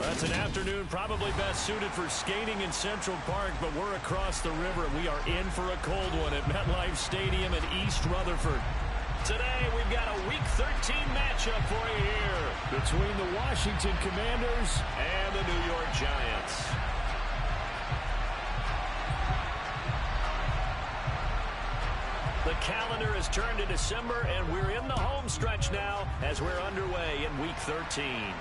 That's an afternoon probably best suited for skating in Central Park, but we're across the river. We are in for a cold one at MetLife Stadium in East Rutherford. Today, we've got a Week 13 matchup for you here between the Washington Commanders and the New York Giants. The calendar has turned to December, and we're in the home stretch now as we're underway in Week 13.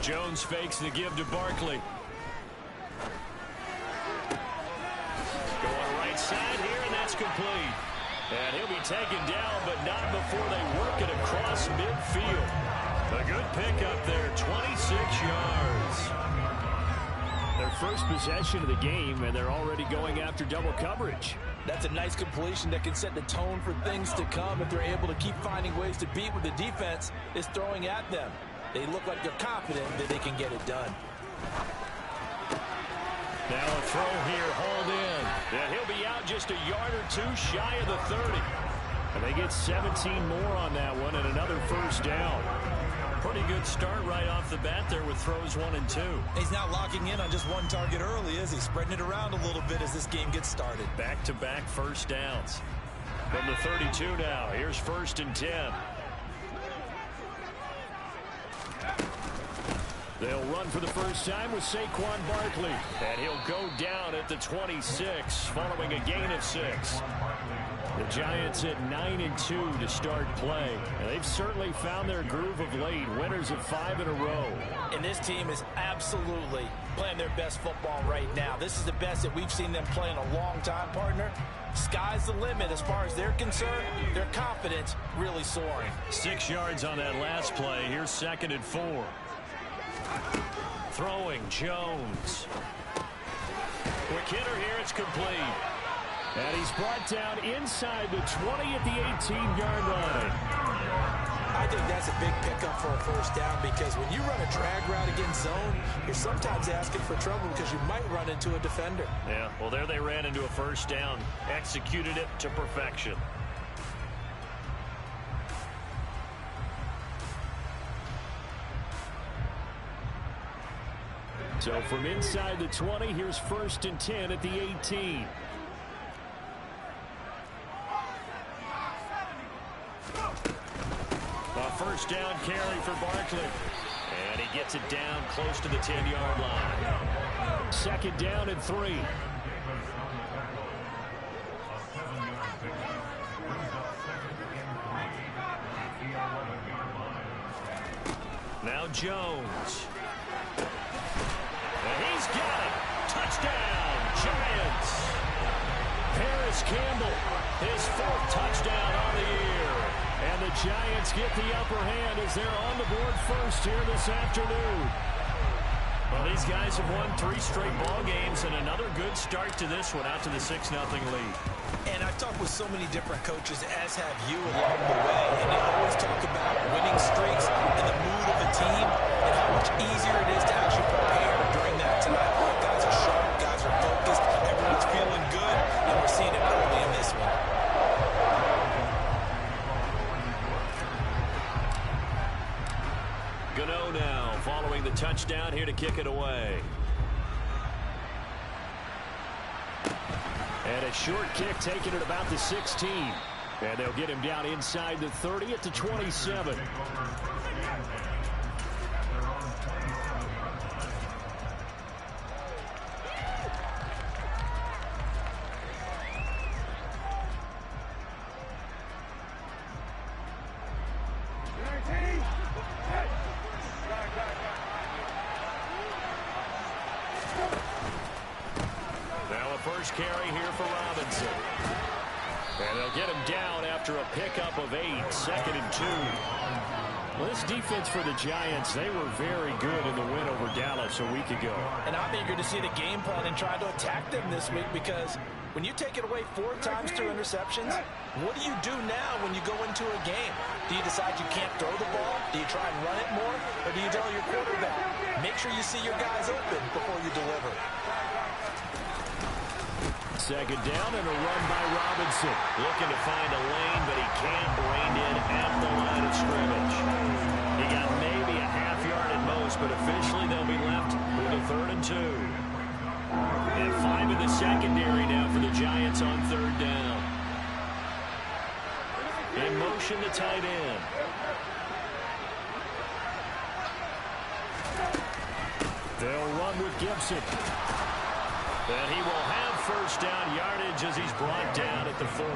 Jones fakes the give to Barkley. Going right side here, and that's complete. And he'll be taken down, but not before they work it across midfield. A good pickup there, 26 yards. Their first possession of the game, and they're already going after double coverage. That's a nice completion that can set the tone for things to come if they're able to keep finding ways to beat what the defense is throwing at them. They look like they're confident that they can get it done. Now a throw here, hauled in. And he'll be out just a yard or two shy of the 30. And they get 17 more on that one and another first down. Pretty good start right off the bat there with throws 1 and 2. He's not locking in on just one target early, is he? Spreading it around a little bit as this game gets started. Back-to-back first downs. From the 32 now, here's 1st and 10. They'll run for the first time with Saquon Barkley. And he'll go down at the 26 following a gain of 6. The Giants at 9-2 to start play. And they've certainly found their groove of late. Winners of 5 in a row. And this team is absolutely playing their best football right now. This is the best that we've seen them play in a long time, partner. Sky's the limit as far as they're concerned. Their confidence really soaring. 6 yards on that last play. Here's 2nd and 4. Throwing Jones. Quick hitter here, it's complete. And he's brought down inside the 20 at the 18-yard line. I think that's a big pickup for a first down because when you run a drag route against zone, you're sometimes asking for trouble because you might run into a defender. Yeah, well, there they ran into a first down. Executed it to perfection. So from inside the 20, here's 1st and 10 at the 18. A first down carry for Barkley. And he gets it down close to the 10-yard line. 2nd down and 3. Now Jones. And he's got it. Touchdown, Giants. Paris Campbell, his 4th touchdown on the year. And the Giants get the upper hand as they're on the board first here this afternoon. Well, these guys have won 3 straight ball games and another good start to this one out to the 6-0 lead. And I've talked with so many different coaches, as have you along the way, and they always talk about winning streaks and the mood of the team and how much easier it is to actually prepare during that time. Guys are sharp, guys are focused, everyone's feeling good, and we're seeing it early in this one. Gano now following the touchdown here to kick it away. And a short kick taken at about the 16. And they'll get him down inside the 30 at the 27. First carry here for Robinson. And they'll get him down after a pickup of 8. 2nd and 2. Well, this defense for the Giants, they were very good in the win over Dallas a week ago. And I'm eager to see the game plan and try to attack them this week, because when you take it away 4 times through interceptions, what do you do now when you go into a game? Do you decide you can't throw the ball? Do you try and run it more? Or do you tell your quarterback, make sure you see your guys open before you deliver? Second down and a run by Robinson. Looking to find a lane, but he can't. Reined in at the line of scrimmage. He got maybe a half yard at most, but officially they'll be left with a 3rd and 2. And 5 in the secondary now for the Giants on 3rd down. In motion, the tight end. They'll run with Gibson. And he will have 1st down yardage as he's brought down at the 41.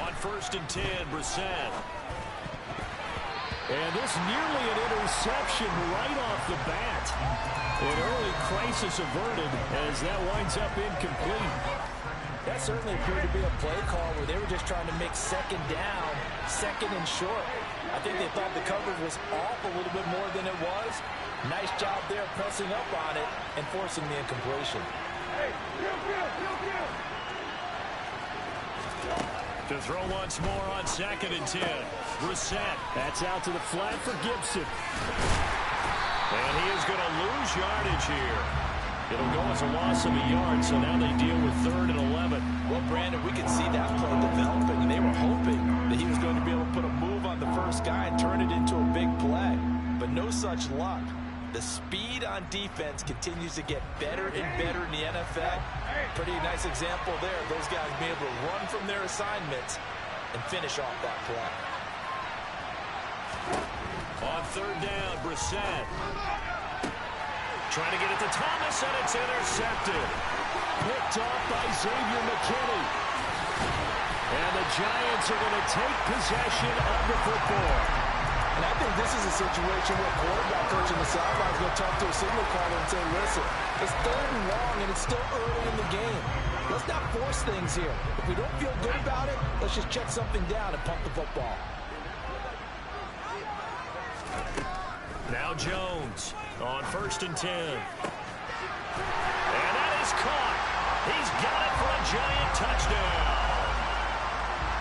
On 1st and 10, Brissett. And this nearly an interception right off the bat. An early crisis averted as that winds up incomplete. That certainly appeared to be a play call where they were just trying to make 2nd down, 2nd and short. I think they thought the coverage was off a little bit more than it was. Nice job there pressing up on it and forcing the incompletion. To throw once more on 2nd and 10. Brissett. That's out to the flat for Gibson. And he is going to lose yardage here. It'll go as a loss of a yard, so now they deal with 3rd and 11. Well, Brandon, we could see that play developing. They were hoping that he was going to be able to put a move on the first guy and turn it into a big play. But no such luck. The speed on defense continues to get better and better in the NFL. Pretty nice example there of those guys being able to run from their assignments and finish off that play. On 3rd down, Brissett. Trying to get it to Thomas, and it's intercepted. Picked off by Xavier McKinney. And the Giants are going to take possession of the football. And I think this is a situation where quarterback coach in the sideline is going to talk to a signal caller and say, listen, it's 3rd and long, and it's still early in the game. Let's not force things here. If we don't feel good about it, let's just check something down and pump the football. Now Jones on 1st and 10. And that is caught. He's got it for a Giant touchdown.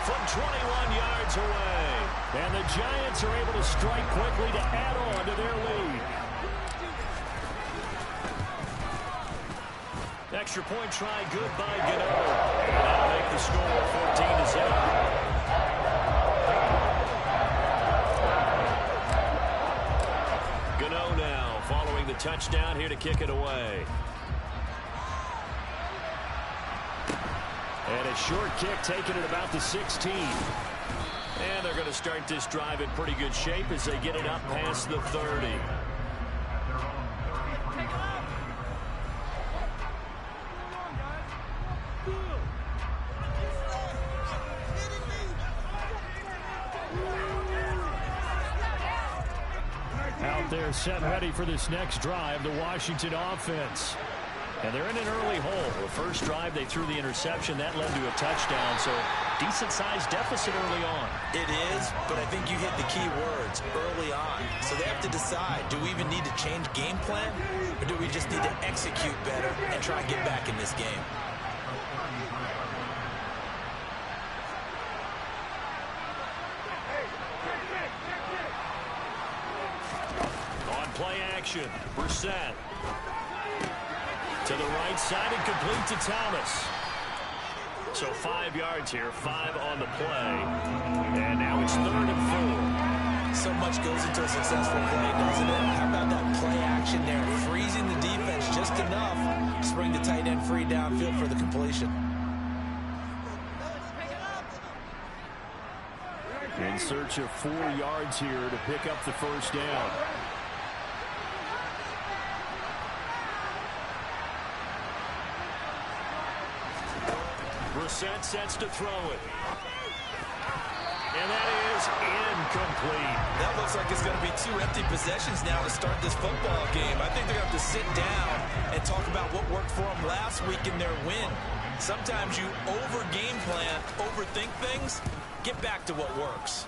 From 21 yards away. And the Giants are able to strike quickly to add on to their lead. Extra point try good by Gano. And that'll make the score 14-7. Gano now following the touchdown here to kick it away. And a short kick taken at about the 16. And they're going to start this drive in pretty good shape as they get it up past the 30. Out there set ready for this next drive, the Washington offense. And they're in an early hole. The first drive, they threw the interception. That led to a touchdown, so decent-sized deficit early on. It is, but I think you hit the key words, early on. So they have to decide, do we even need to change game plan, or do we just need to execute better and try and get back in this game? On play action, Brissett. To the right side and complete to Thomas. So 5 yards here, 5 on the play. And now it's 3rd and 4. So much goes into a successful play, doesn't it? How about that play action there? Freezing the defense just enough to bring the tight end free downfield for the completion. In search of 4 yards here to pick up the first down. Brissett sets to throw it. And that is incomplete. That looks like it's going to be 2 empty possessions now to start this football game. I think they're going to have to sit down and talk about what worked for them last week in their win. Sometimes you over-game plan, overthink things. Get back to what works.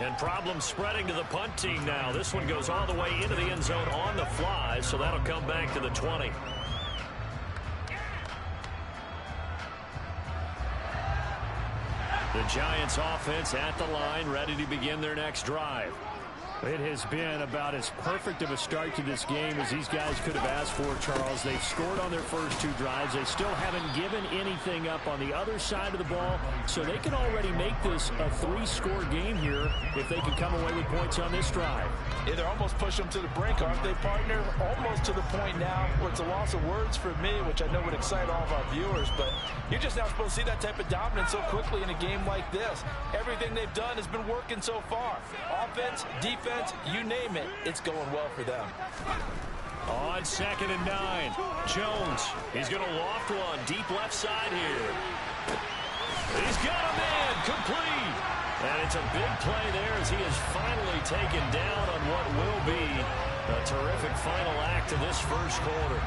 And problems spreading to the punt team now. This one goes all the way into the end zone on the fly, so that'll come back to the 20. The Giants offense at the line, ready to begin their next drive. It has been about as perfect of a start to this game as these guys could have asked for, Charles. They've scored on their first 2 drives. They still haven't given anything up on the other side of the ball, so they can already make this a 3-score game here if they can come away with points on this drive. Yeah, they're almost pushing them to the brink, aren't they, partner? Almost to the point now where it's a loss of words for me, which I know would excite all of our viewers, but you're just not supposed to see that type of dominance so quickly in a game like this. Everything they've done has been working so far. Offense, defense, you name it, it's going well for them. On 2nd and 9, Jones. He's going to loft one deep left side here. He's got a man complete. And it's a big play there as he is finally taken down on what will be a terrific final act of this first quarter.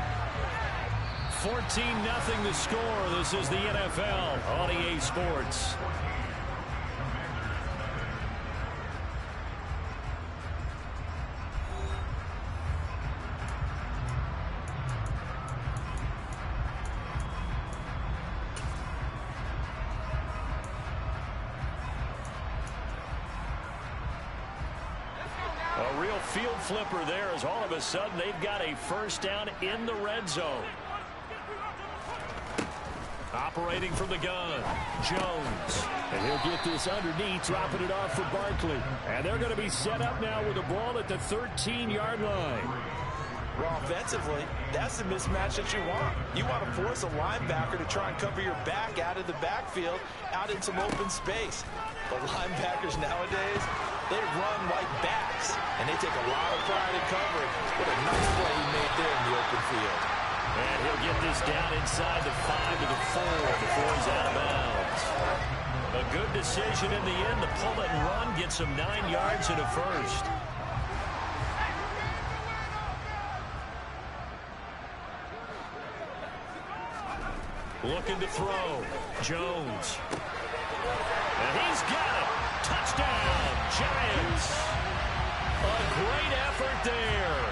14-0 the score. This is the NFL on EA Sports. A real field flipper there as all of a sudden they've got a first down in the red zone. Operating from the gun, Jones. And he'll get this underneath, dropping it off for Barkley. And they're going to be set up now with the ball at the 13-yard line. Well, offensively, that's the mismatch that you want. You want to force a linebacker to try and cover your back out of the backfield, out in some open space. But linebackers nowadays, they run like backs, and they take a lot of pride in covering. What a nice play he made there in the open field. And he'll get this down inside the 5 to the 4 before he's out of bounds. A good decision in the end to pull it and run, get some 9 yards and a first. Looking to throw. Jones. And he's got it. Touchdown, Giants. A great effort there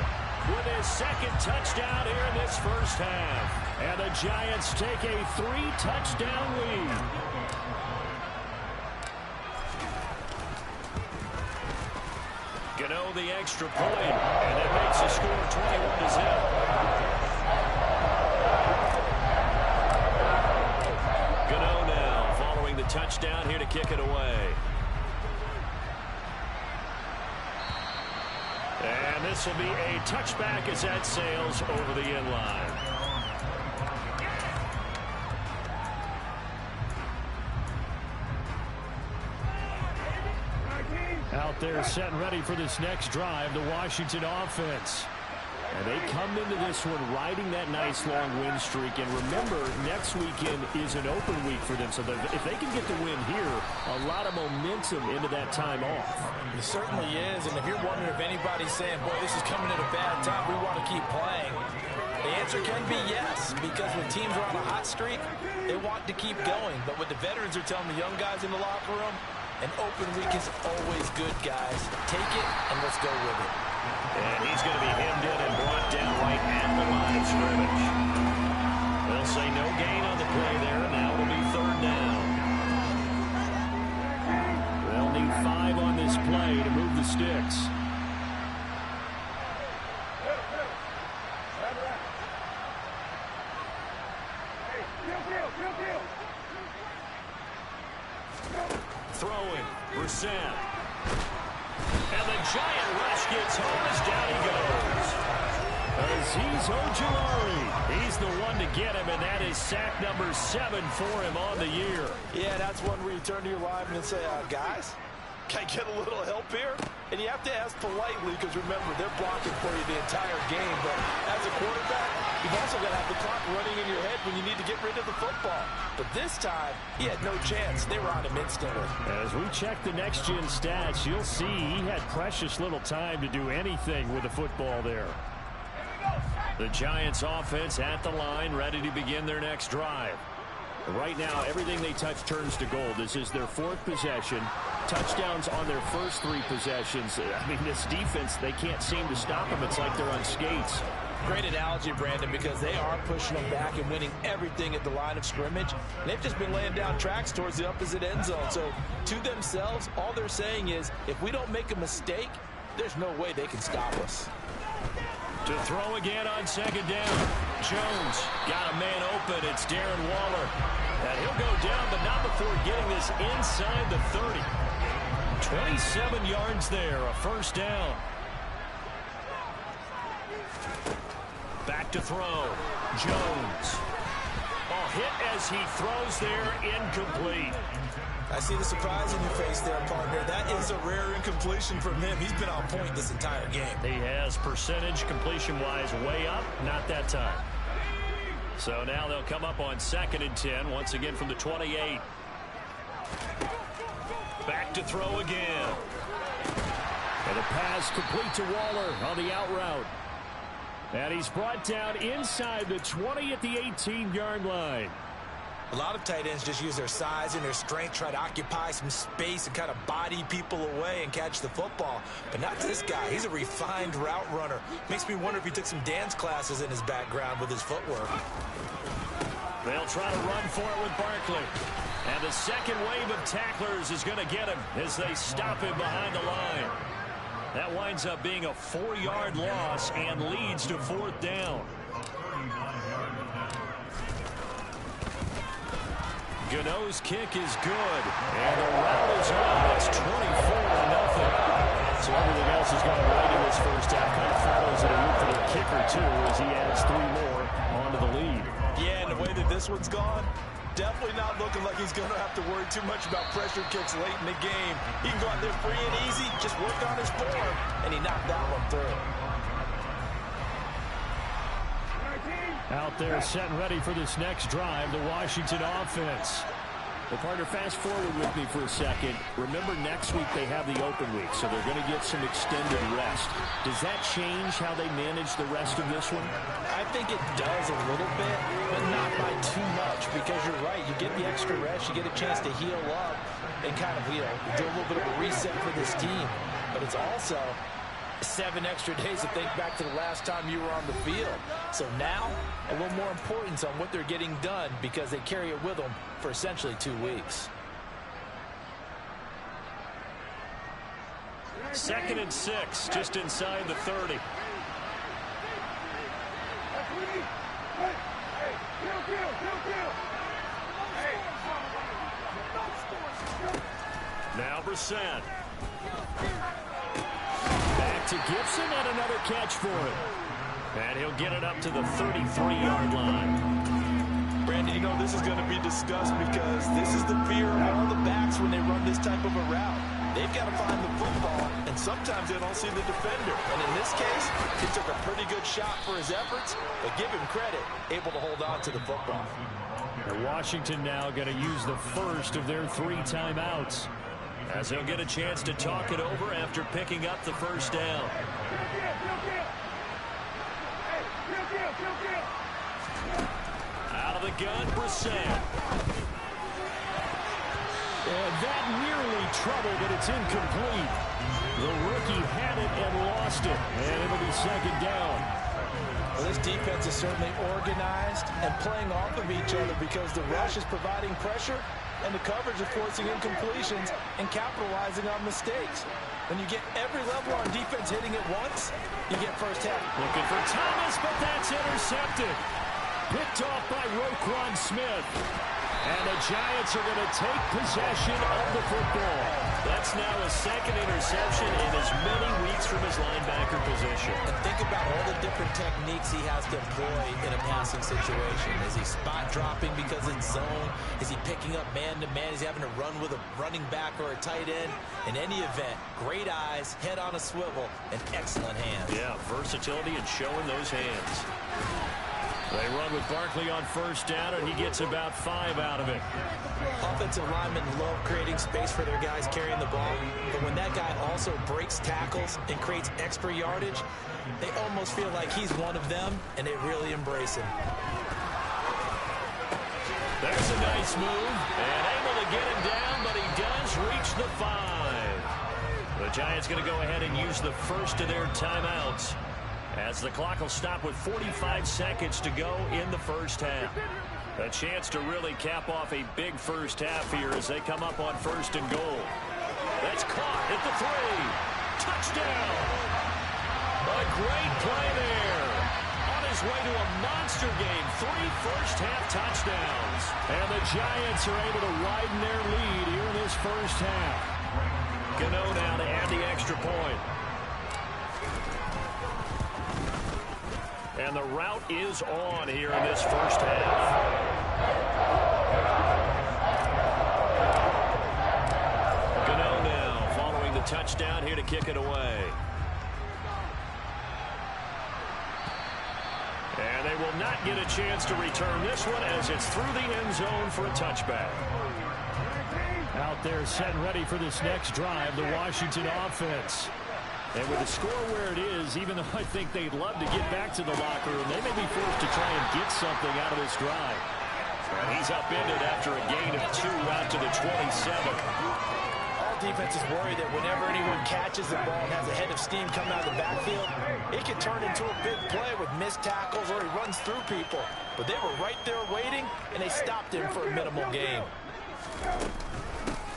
with his 2nd touchdown here in this first half. And the Giants take a 3-touchdown lead. Gano the extra point, and it makes the score 21-0. Gano now following the touchdown here to kick it away. And this will be a touchback as that sails over the end line. Out there set and ready for this next drive, the Washington offense. And they come into this one riding that nice long win streak. And remember, next weekend is an open week for them. So if they can get the win here, a lot of momentum into that time off. It certainly is. And if you're wondering if anybody's saying, boy, this is coming at a bad time, we want to keep playing, the answer can be yes. Because when teams are on a hot streak, they want to keep going. But what the veterans are telling the young guys in the locker room, an open week is always good, guys. Take it and let's go with it. And he's going to be hemmed in and brought down right at the line of scrimmage. They'll say no gain on the play there, and now it'll be 3rd down. They'll need 5 on this play to move the sticks. Throwing, Brissett. And the giant rush gets home as down he goes. Azeez Ojulari. He's the one to get him, and that is sack number 7 for him on the year. Yeah, that's one where you turn to your lineman and say, guys, can I get a little help here? And you have to ask politely because, remember, they're blocking for you the entire game. But as a quarterback, you've also got to have the clock running in your head when you need to get rid of the football. But this time, he had no chance. They were on him instantly. As we check the next-gen stats, you'll see he had precious little time to do anything with the football there. The Giants offense at the line, ready to begin their next drive. Right now, everything they touch turns to gold. This is their 4th possession. Touchdowns on their first 3 possessions. I mean, this defense, they can't seem to stop them. It's like they're on skates. Great analogy, Brandon, because they are pushing them back and winning everything at the line of scrimmage. And they've just been laying down tracks towards the opposite end zone. So, to themselves, all they're saying is, if we don't make a mistake, there's no way they can stop us. To throw again on 2nd down. Jones got a man open. It's Darren Waller. And he'll go down, but not before getting this inside the 30. 27 yards there, a first down. Back to throw. Jones. Oh, hit as he throws there, incomplete. I see the surprise in your face there, partner. That is a rare incompletion from him. He's been on point this entire game. He has percentage completion-wise way up, not that time. So now they'll come up on 2nd and 10, once again from the 28. Back to throw again. And a pass complete to Waller on the out route. And he's brought down inside the 20 at the 18-yard line. A lot of tight ends just use their size and their strength, try to occupy some space and kind of body people away and catch the football. But not this guy. He's a refined route runner. Makes me wonder if he took some dance classes in his background with his footwork. They'll try to run for it with Barkley. And the second wave of tacklers is going to get him as they stop him behind the line. That winds up being a 4-yard loss and leads to 4th down. Gano's kick is good, and the route is on. It's 24-0. So everything else has gone right in this first half. Kind of follows it a for the kicker, too, as he adds 3 more onto the lead. Yeah, and the way that this one's gone, definitely not looking like he's going to have to worry too much about pressure kicks late in the game. He can go out there free and easy, just work on his form, and he knocked that one through. Out there set and ready for this next drive, the Washington offense. Well, partner, fast forward with me for a second. Remember, next week they have the open week, so they're going to get some extended rest. Does that change how they manage the rest of this one? I think it does a little bit, but not by too much, because you're right. You get the extra rest, you get a chance to heal up and kind of, do a little bit of a reset for this team. But it's also 7 extra days to think back to the last time you were on the field. So now, a little more importance on what they're getting done because they carry it with them for essentially 2 weeks. 2nd and 6, just inside the 30. Now Brissett. Back to Gibson and another catch for him. And he'll get it up to the 33-yard line. Brandon, this is going to be discussed because this is the fear of all the backs when they run this type of a route. They've got to find the football, and sometimes they don't see the defender. And in this case, he took a pretty good shot for his efforts, but give him credit, able to hold on to the football. And Washington now going to use the first of their 3 timeouts, as they'll get a chance to talk it over after picking up the first down. Out of the gun, Brissett. And that nearly trouble, but it's incomplete. The rookie had it and lost it, and it'll be 2nd down. Well, this defense is certainly organized and playing off of each other because the rush is providing pressure and the coverage is forcing incompletions and capitalizing on mistakes. When you get every level on defense hitting at once, you get first half. Looking for Thomas, but that's intercepted. Picked off by Roquan Smith. And the Giants are going to take possession of the football. That's now his 2nd interception in as many weeks from his linebacker position. And think about all the different techniques he has to employ in a passing situation. Is he spot dropping because it's zone? Is he picking up man-to-man? Is he having to run with a running back or a tight end? In any event, great eyes, head on a swivel, and excellent hands. Yeah, versatility and showing those hands. They run with Barkley on first down, and he gets about 5 out of it. Offensive linemen love creating space for their guys carrying the ball, but when that guy also breaks tackles and creates extra yardage, they almost feel like he's one of them, and they really embrace him. There's a nice move, and able to get him down, but he does reach the 5. The Giants going to go ahead and use the first of their timeouts, as the clock will stop with 45 seconds to go in the first half. A chance to really cap off a big first half here as they come up on first and goal. That's caught at the 3. Touchdown! A great play there. On his way to a monster game. 3 first-half touchdowns. And the Giants are able to widen their lead here in this first half. Gano now to add the extra point. And the route is on here in this first half. Gano now following the touchdown here to kick it away. And they will not get a chance to return this one as it's through the end zone for a touchback. Out there set and ready for this next drive, the Washington offense. And with the score where it is, even though I think they'd love to get back to the locker room, they may be forced to try and get something out of this drive. And he's upended after a gain of 2 out to the 27. All defenses worry that whenever anyone catches the ball and has a head of steam coming out of the backfield, it can turn into a big play with missed tackles or he runs through people. But they were right there waiting, and they stopped him for a minimal gain.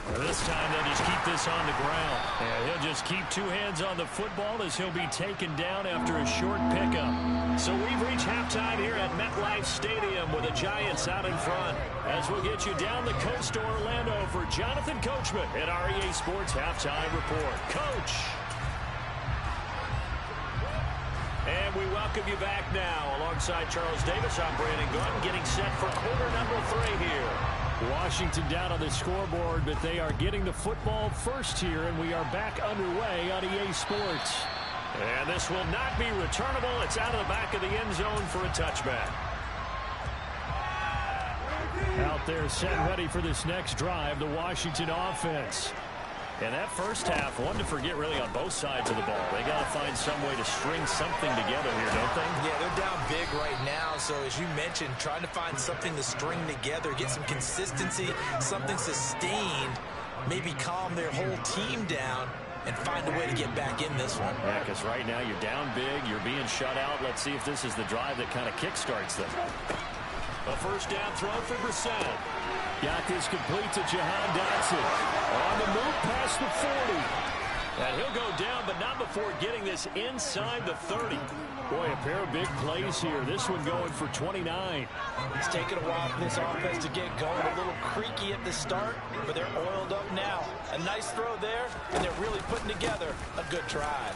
This time they'll just keep this on the ground. And he'll just keep 2 hands on the football as he'll be taken down after a short pickup. So we've reached halftime here at MetLife Stadium with the Giants out in front. As we'll get you down the coast to Orlando for Jonathan Coachman at our EA Sports Halftime Report. Coach! And we welcome you back now. Alongside Charles Davis, I'm Brandon Gaudin getting set for quarter number 3 here. Washington down on the scoreboard, but they are getting the football first here, and we are back underway on EA Sports. And this will not be returnable. It's out of the back of the end zone for a touchback. Out there set and ready for this next drive, the Washington offense. And that first half, one to forget really on both sides of the ball. They got to find some way to string something together here, don't they? Yeah, they're down big right now. So as you mentioned, trying to find something to string together, get some consistency, something sustained, maybe calm their whole team down and find a way to get back in this one. Yeah, because right now you're down big, you're being shut out. Let's see if this is the drive that kind of kickstarts them. A first down throw for Brissett. Got this complete to Jahan Dotson. On the move past the 40. And he'll go down, but not before getting this inside the 30. Boy, a pair of big plays here. This one going for 29. It's taken a while for this offense to get going. A little creaky at the start, but they're oiled up now. A nice throw there, and they're really putting together a good drive.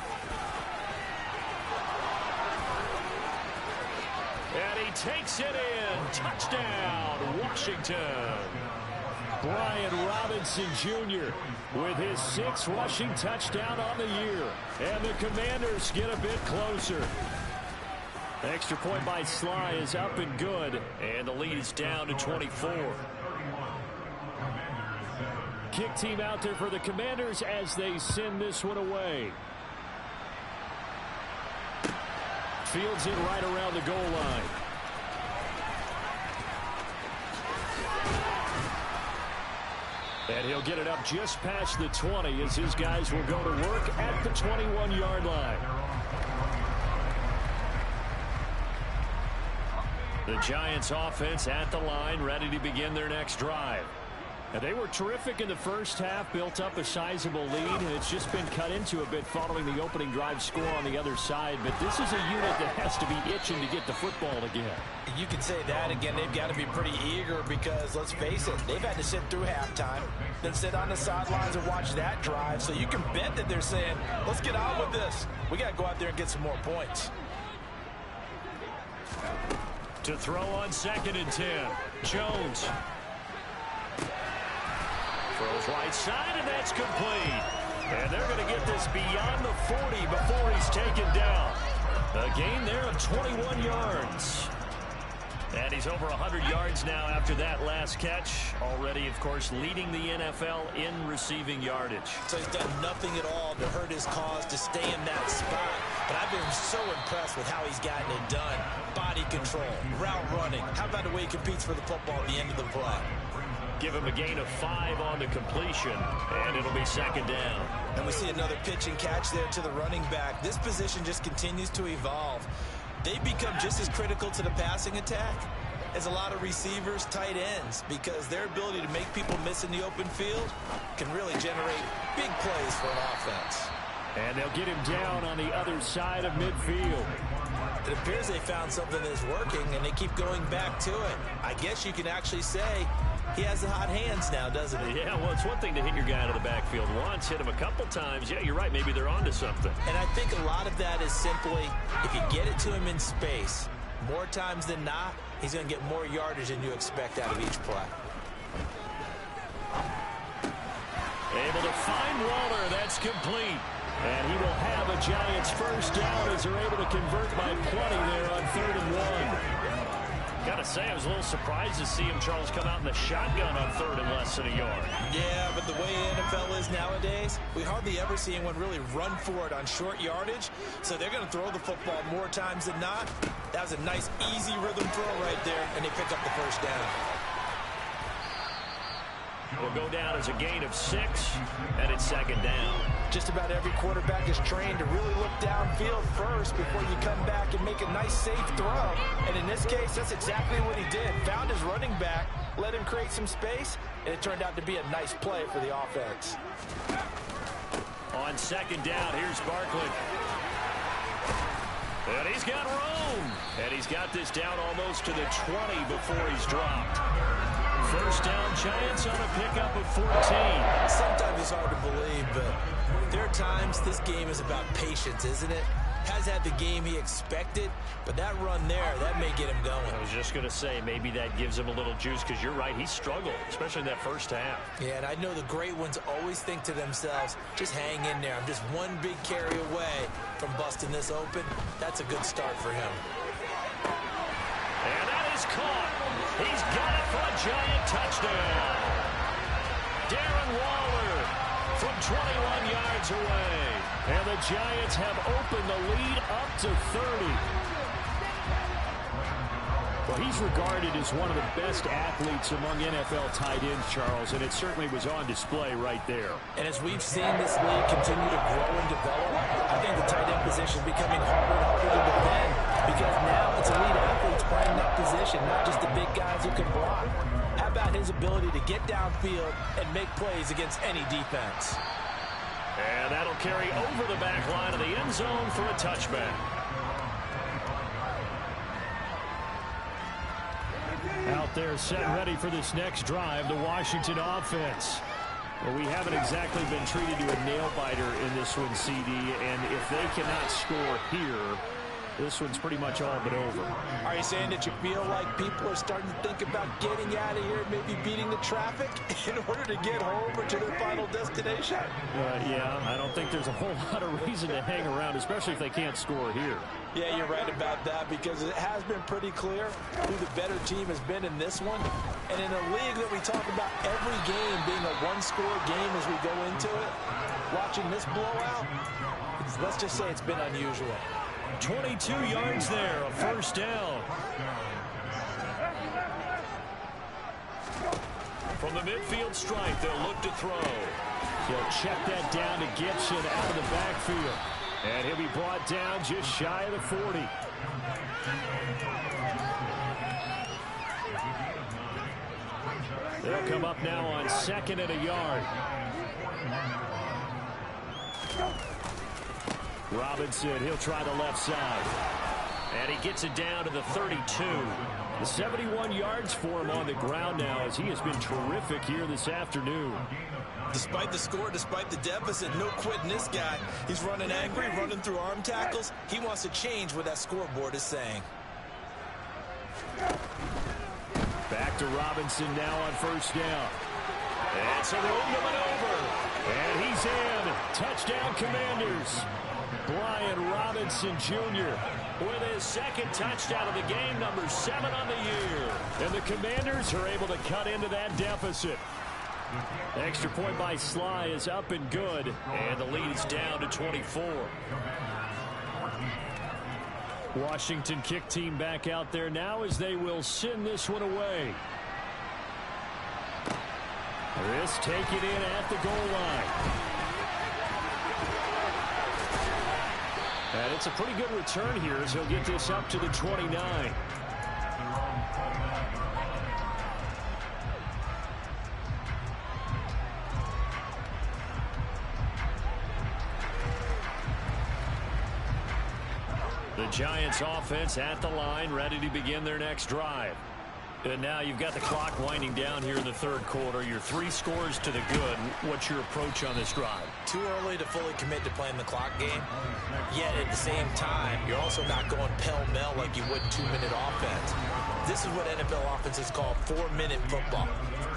And he takes it in. Touchdown, Washington. Brian Robinson Jr. with his 6th rushing touchdown on the year. And the Commanders get a bit closer. Extra point by Sly is up and good. And the lead is down to 24. Kick team out there for the Commanders as they send this one away. Fields it right around the goal line. And he'll get it up just past the 20 as his guys will go to work at the 21-yard line. The Giants offense at the line, ready to begin their next drive. And they were terrific in the first half, built up a sizable lead, and it's just been cut into a bit following the opening drive score on the other side. But this is a unit that has to be itching to get the football again. You can say that again. They've got to be pretty eager because, let's face it, they've had to sit through halftime, then sit on the sidelines and watch that drive. So you can bet that they're saying, let's get on with this. We got to go out there and get some more points. To throw on 2nd and 10, Jones. Throws right side, and that's complete. And they're going to get this beyond the 40 before he's taken down. A gain there of 21 yards. And he's over 100 yards now after that last catch. Already, of course, leading the NFL in receiving yardage. So he's done nothing at all to hurt his cause to stay in that spot. But I've been so impressed with how he's gotten it done. Body control, route running. How about the way he competes for the football at the end of the play? Give him a gain of 5 on the completion, and it'll be second down. And we see another pitch and catch there to the running back. This position just continues to evolve. They become just as critical to the passing attack as a lot of receivers, tight ends, because their ability to make people miss in the open field can really generate big plays for an offense. And they'll get him down on the other side of midfield. It appears they found something that's working, and they keep going back to it. I guess you can actually say he has the hot hands now, doesn't he? Yeah, well, it's one thing to hit your guy out of the backfield once, hit him a couple times. Yeah, you're right. Maybe they're onto something. And I think a lot of that is simply if you get it to him in space, more times than not, he's going to get more yardage than you expect out of each play. Able to find Waller. That's complete. And he will have a Giants first down as they're able to convert by 20 there on 3rd and 1. Gotta say, I was a little surprised to see him, Charles, come out in the shotgun on 3rd and less than a yard. Yeah, but the way NFL is nowadays, we hardly ever see anyone really run for it on short yardage. So they're going to throw the football more times than not. That was a nice, easy rhythm throw right there, and they pick up the first down. Will go down as a gain of 6, and it's second down. Just about every quarterback is trained to really look downfield first before you come back and make a nice, safe throw. And in this case, that's exactly what he did. Found his running back, let him create some space, and it turned out to be a nice play for the offense. On second down, here's Barkley. And he's got room. And he's got this down almost to the 20 before he's dropped. First down, Giants on a pickup of 14. Sometimes it's hard to believe, but there are times this game is about patience, isn't it? Has had the game he expected, but that run there, that may get him going. I was just going to say, maybe that gives him a little juice, because you're right, he struggled, especially in that first half. Yeah, and I know the great ones always think to themselves, just hang in there. I'm just one big carry away from busting this open. That's a good start for him. And that is caught. He's got it for a Giant touchdown. Darren Waller from 21 yards away. And the Giants have opened the lead up to 30. Well, he's regarded as one of the best athletes among NFL tight ends, Charles, and it certainly was on display right there. And as we've seen this league continue to grow and develop, I think the tight end position is becoming harder and harder to defend because now it's elite athletes playing that position, not just the big guys who can block. How about his ability to get downfield and make plays against any defense? And that'll carry over the back line of the end zone for a touchback. Out there set ready for this next drive, the Washington offense. Well, we haven't exactly been treated to a nail-biter in this one, CD, and if they cannot score here, this one's pretty much all but over. Are you saying that you feel like people are starting to think about getting out of here and maybe beating the traffic in order to get home or to their final destination? Yeah, I don't think there's a whole lot of reason to hang around, especially if they can't score here. Yeah, you're right about that because it has been pretty clear who the better team has been in this one. And in a league that we talk about every game being a one-score game as we go into it, watching this blowout, let's just say it's been unusual. 22 yards there, a first down. From the midfield stripe, they'll look to throw. He'll check that down to Gibson out of the backfield. And he'll be brought down just shy of the 40. They'll come up now on 2nd and a yard. Robinson, he'll try the left side. And he gets it down to the 32. The 71 yards for him on the ground now as he has been terrific here this afternoon. Despite the score, despite the deficit, no quitting this guy. He's running angry, running through arm tackles. He wants to change what that scoreboard is saying. Back to Robinson now on first down. And so they'll move it over. And he's in. Touchdown, Commanders. Brian Robinson Jr. with his second touchdown of the game, number 7 on the year. And the Commanders are able to cut into that deficit. Extra point by Sly is up and good, and the lead is down to 24. Washington kick team back out there now as they will send this one away. This taken in at the goal line. And it's a pretty good return here as he'll get this up to the 29. The Giants offense at the line, ready to begin their next drive. And now you've got the clock winding down here in the third quarter. You're 3 scores to the good. What's your approach on this drive? Too early to fully commit to playing the clock game. Yet at the same time, you're also not going pell-mell like you would 2-minute offense. This is what NFL offenses call 4-minute football.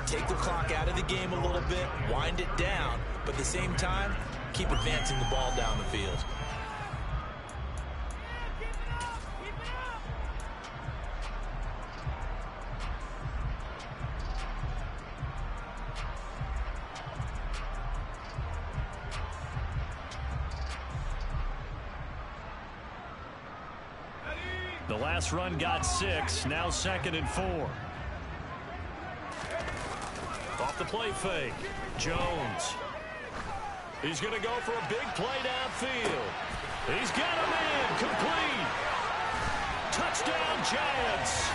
Take the clock out of the game a little bit, wind it down, but at the same time, keep advancing the ball down the field. The last run got 6, now 2nd and 4. Off the play fake, Jones. He's going to go for a big play downfield. He's got him in, complete. Touchdown, Giants.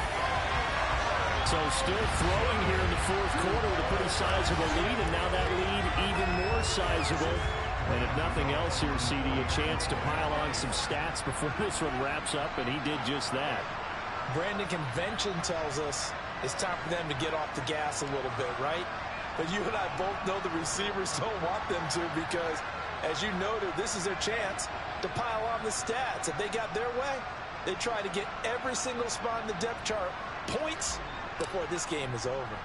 So still throwing here in the fourth quarter with a pretty sizable lead, and now that lead even more sizable. And if nothing else here, CD, a chance to pile on some stats before this one wraps up, and he did just that. Brandon, convention tells us it's time for them to get off the gas a little bit, right? But you and I both know the receivers don't want them to because, as you noted, this is their chance to pile on the stats. If they got their way, they try to get every single spot in the depth chart points before this game is over.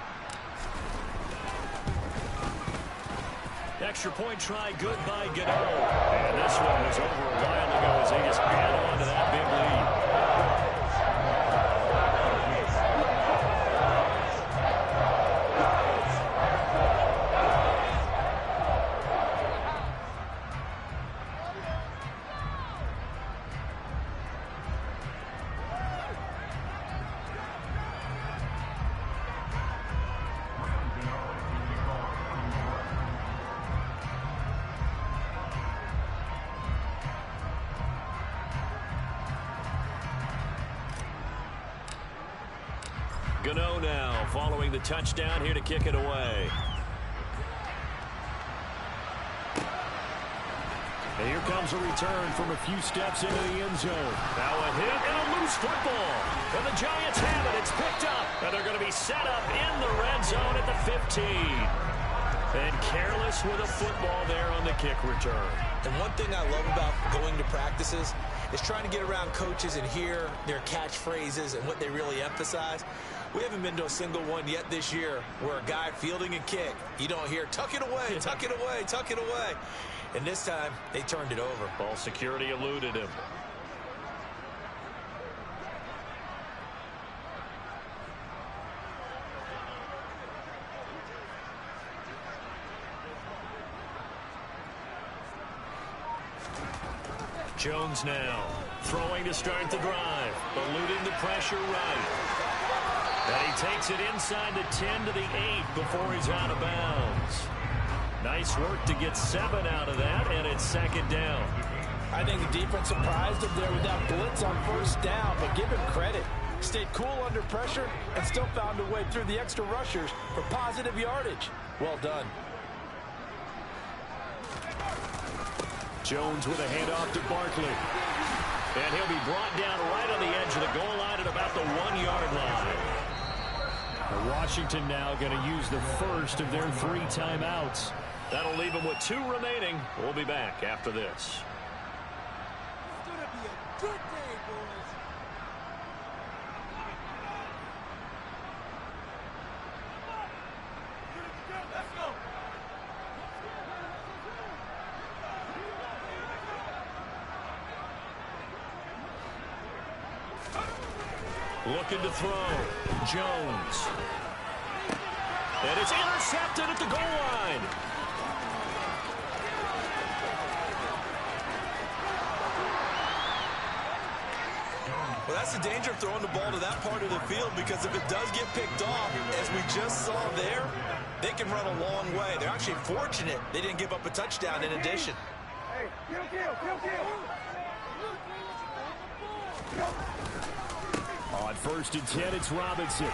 Extra point try good by Gano. And this one was over a while ago as they just add on to that big lead. Gano now following the touchdown here to kick it away. And here comes a return from a few steps into the end zone. Now a hit and a loose football. And the Giants have it. It's picked up. And they're going to be set up in the red zone at the 15. And careless with a football there on the kick return. And one thing I love about going to practices is trying to get around coaches and hear their catchphrases and what they really emphasize. We haven't been to a single one yet this year where a guy fielding a kick, you don't hear, tuck it away, tuck it away, tuck it away. And this time, they turned it over. Ball security eluded him. Jones now throwing to start the drive, eluding the pressure right. And he takes it inside the 10 to the 8 before he's out of bounds. Nice work to get 7 out of that, and it's 2nd down. I think the defense surprised him there with that blitz on 1st down, but give him credit. Stayed cool under pressure and still found a way through the extra rushers for positive yardage. Well done. Jones with a handoff to Barkley. And he'll be brought down right on the edge of the goal line at about the 1-yard line. Washington now going to use the first of their 3 timeouts. That'll leave them with 2 remaining. We'll be back after this. It's going to be a good day, boys. Let's go. Looking to throw. Jones. And it's intercepted at the goal line. Well, that's the danger of throwing the ball to that part of the field, because if it does get picked off, as we just saw there, they can run a long way. They're actually fortunate they didn't give up a touchdown in addition. Hey, kill. On 1st and 10, it's Robinson.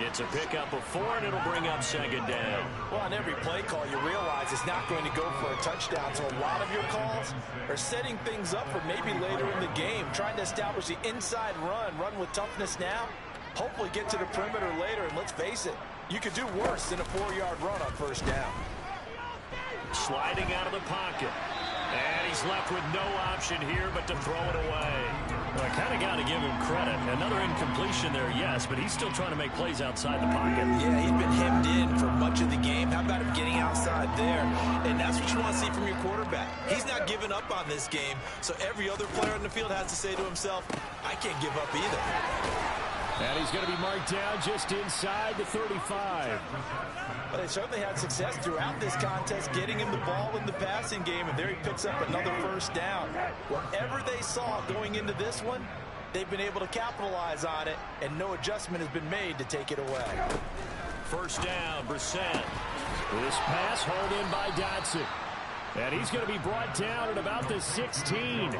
It's a pickup of 4, and it'll bring up 2nd down. Well, on every play call, you realize it's not going to go for a touchdown. So a lot of your calls are setting things up for maybe later in the game, trying to establish the inside run with toughness now, hopefully get to the perimeter later. And let's face it, you could do worse than a 4-yard run on 1st down. Sliding out of the pocket. And he's left with no option here but to throw it away. Well, I kind of got to give him credit. Another incompletion there, yes, but he's still trying to make plays outside the pocket. Yeah, he's been hemmed in for much of the game. How about him getting outside there? And that's what you want to see from your quarterback. He's not giving up on this game, so every other player on the field has to say to himself, I can't give up either. And he's going to be marked down just inside the 35. But they certainly had success throughout this contest getting him the ball in the passing game, and there he picks up another 1st down. Whatever they saw going into this one, they've been able to capitalize on it, and no adjustment has been made to take it away. 1st down, Brissett. This pass hauled in by Dotson. And he's going to be brought down at about the 16.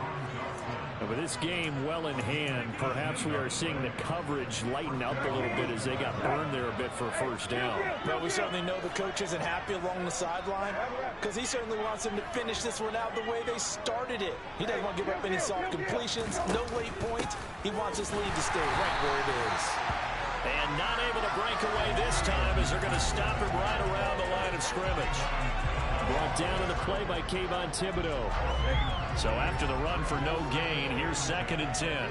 And with this game well in hand, perhaps we are seeing the coverage lighten up a little bit as they got burned there a bit for a 1st down. Well, we certainly know the coach isn't happy along the sideline, because he certainly wants them to finish this one out the way they started it. He doesn't want to give up any soft completions, no late points. He wants his lead to stay right where it is. And not able to break away this time as they're going to stop him right around the line of scrimmage. Brought down in the play by Kayvon Thibodeau. So after the run for no gain, here's 2nd and 10.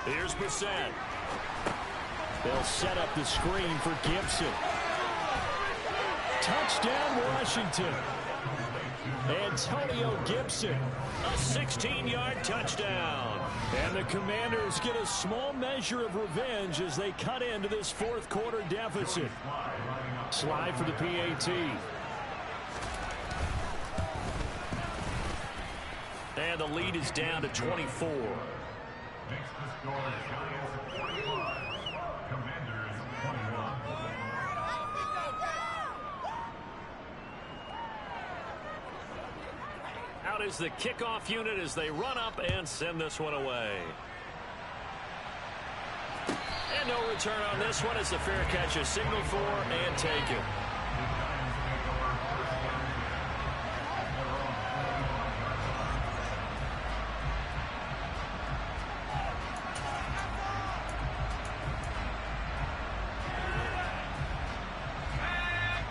Here's Brissett. They'll set up the screen for Gibson. Touchdown, Washington. Antonio Gibson. A 16-yard touchdown. And the Commanders get a small measure of revenge as they cut into this 4th quarter deficit. Slide for the PAT. And the lead is down to 24. Out is the kickoff unit as they run up and send this one away. And no return on this one as the fair catch is signaled for and taken.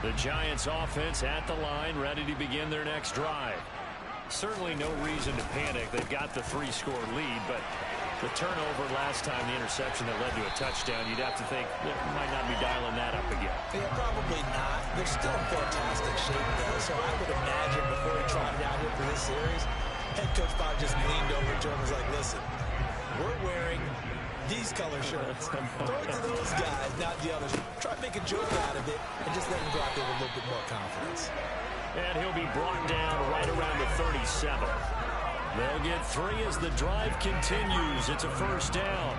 The Giants offense at the line, ready to begin their next drive. Certainly no reason to panic. They've got the 3-score lead, but the turnover last time, the interception that led to a touchdown, you'd have to think they might not be dialing that up again. Yeah, probably not. They're still in fantastic shape, though, so I would imagine before he trotted out here for this series, head coach probably just leaned over to him and was like, listen, we're wearing these color shirts. Throw it to those guys, not the others. Try to make a joke out of it and just let him go out there with a little bit more confidence. And he'll be brought down right around the 37. They'll get 3 as the drive continues. It's a 1st down.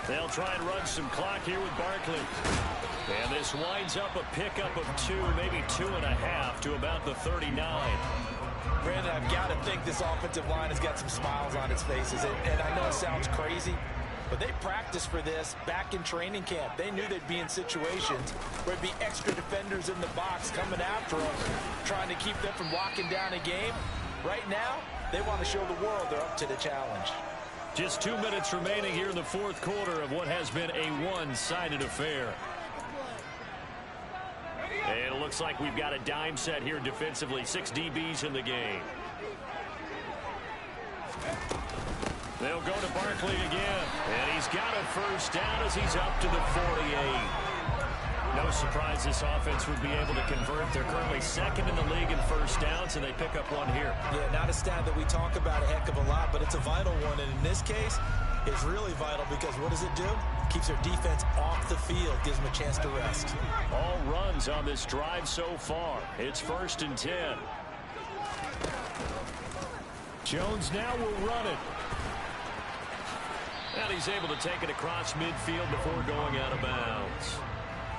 They'll try and run some clock here with Barkley. And this winds up a pickup of 2, maybe 2.5 to about the 39. Brandon, I've got to think this offensive line has got some smiles on its faces. And I know it sounds crazy, but they practiced for this back in training camp. They knew they'd be in situations where there'd be extra defenders in the box coming after them, trying to keep them from locking down a game. Right now, they want to show the world they're up to the challenge. Just 2 minutes remaining here in the 4th quarter of what has been a one-sided affair. And it looks like we've got a dime set here defensively. 6 DBs in the game. They'll go to Barkley again. And he's got a first down as he's up to the 48. No surprise this offense would be able to convert. They're currently second in the league in first downs, and they pick up one here. Yeah, not a stat that we talk about a heck of a lot, but it's a vital one. And in this case, it's really vital because what does it do? Keeps their defense off the field, gives them a chance to rest. All runs on this drive so far. It's 1st and 10. Jones now will run it. And he's able to take it across midfield before going out of bounds.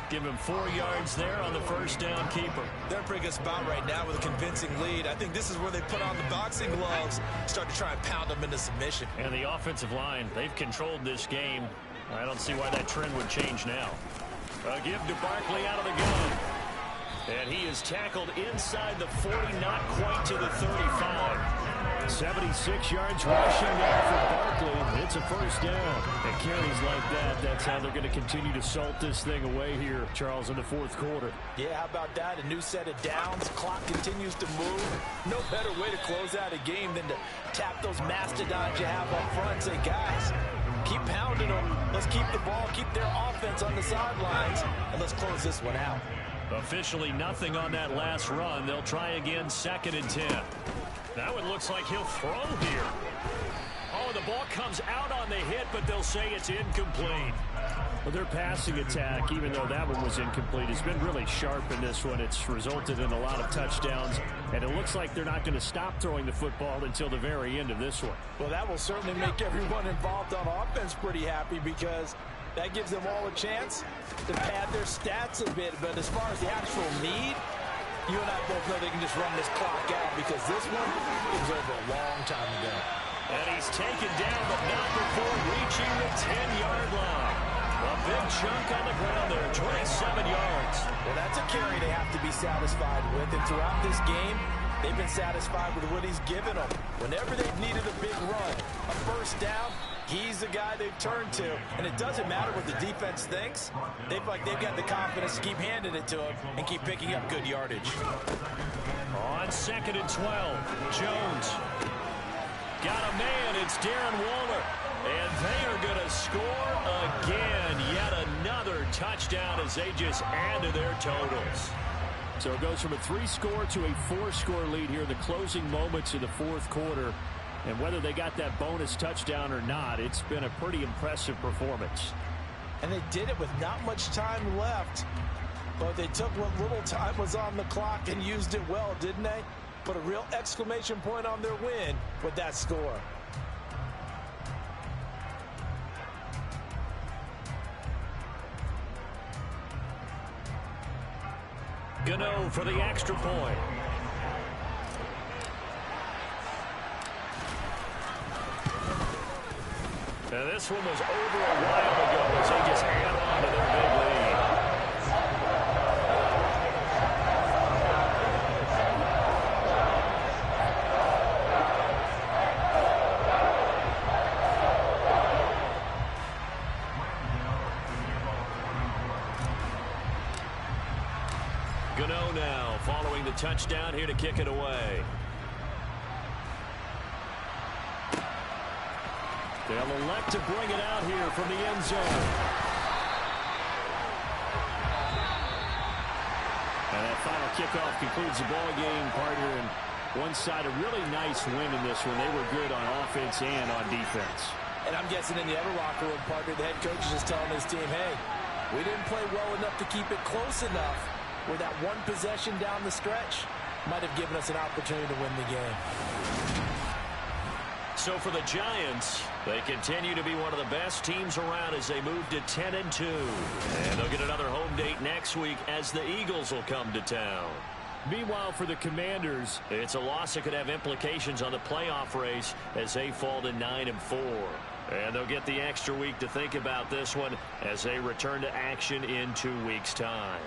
Give him 4 yards there on the first down keeper. They're in a pretty good spot right now with a convincing lead. I think this is where they put on the boxing gloves, start to try and pound them into submission. And the offensive line, they've controlled this game. I don't see why that trend would change now. A give to Barkley out of the gun. And he is tackled inside the 40, not quite to the 35. 76 yards rushing there for Barkley. It's a first down. And carries like that, that's how they're going to continue to salt this thing away here, Charles, in the 4th quarter. Yeah, how about that? A new set of downs. Clock continues to move. No better way to close out a game than to tap those mastodons you have up front and say, guys, keep pounding them. Let's keep the ball, keep their offense on the sidelines, and let's close this one out. Officially nothing on that last run. They'll try again, 2nd and 10. Now it looks like he'll throw here. Oh, the ball comes out on the hit, but they'll say it's incomplete. Well, their passing attack, even though that one was incomplete, has been really sharp in this one. It's resulted in a lot of touchdowns, and it looks like they're not going to stop throwing the football until the very end of this one. Well, that will certainly make everyone involved on offense pretty happy because that gives them all a chance to pad their stats a bit. But as far as the actual need, you and I both know they can just run this clock out because this one was over a long time ago. And he's taken down, but not before reaching the 10-yard line. A big chunk on the ground there, 27 yards. Well, that's a carry they have to be satisfied with. And throughout this game, they've been satisfied with what he's given them. Whenever they've needed a big run, a first down, he's the guy they've turned to. And it doesn't matter what the defense thinks. They've got the confidence to keep handing it to him and keep picking up good yardage. On 2nd and 12, Jones. Got a man, it's Darren Waller. And they are going to score again. Yet another touchdown as they just add to their totals. So it goes from a 3-score to a 4-score lead here in the closing moments of the 4th quarter. And whether they got that bonus touchdown or not, it's been a pretty impressive performance. And they did it with not much time left. But they took what little time was on the clock and used it well, didn't they? Put a real exclamation point on their win with that score. Gano for the extra point. And this one was over a while ago as they just add on to their big lead. Gano now following the touchdown here to kick it away. They'll elect to bring it out here from the end zone. And that final kickoff concludes the ball game, partner. And one side, a really nice win in this one. They were good on offense and on defense. And I'm guessing in the other locker room, partner, the head coach is just telling his team, hey, we didn't play well enough to keep it close enough where that one possession down the stretch might have given us an opportunity to win the game. So for the Giants, they continue to be one of the best teams around as they move to 10-2. And they'll get another home date next week as the Eagles will come to town. Meanwhile, for the Commanders, it's a loss that could have implications on the playoff race as they fall to 9-4. And they'll get the extra week to think about this one as they return to action in 2 weeks' time.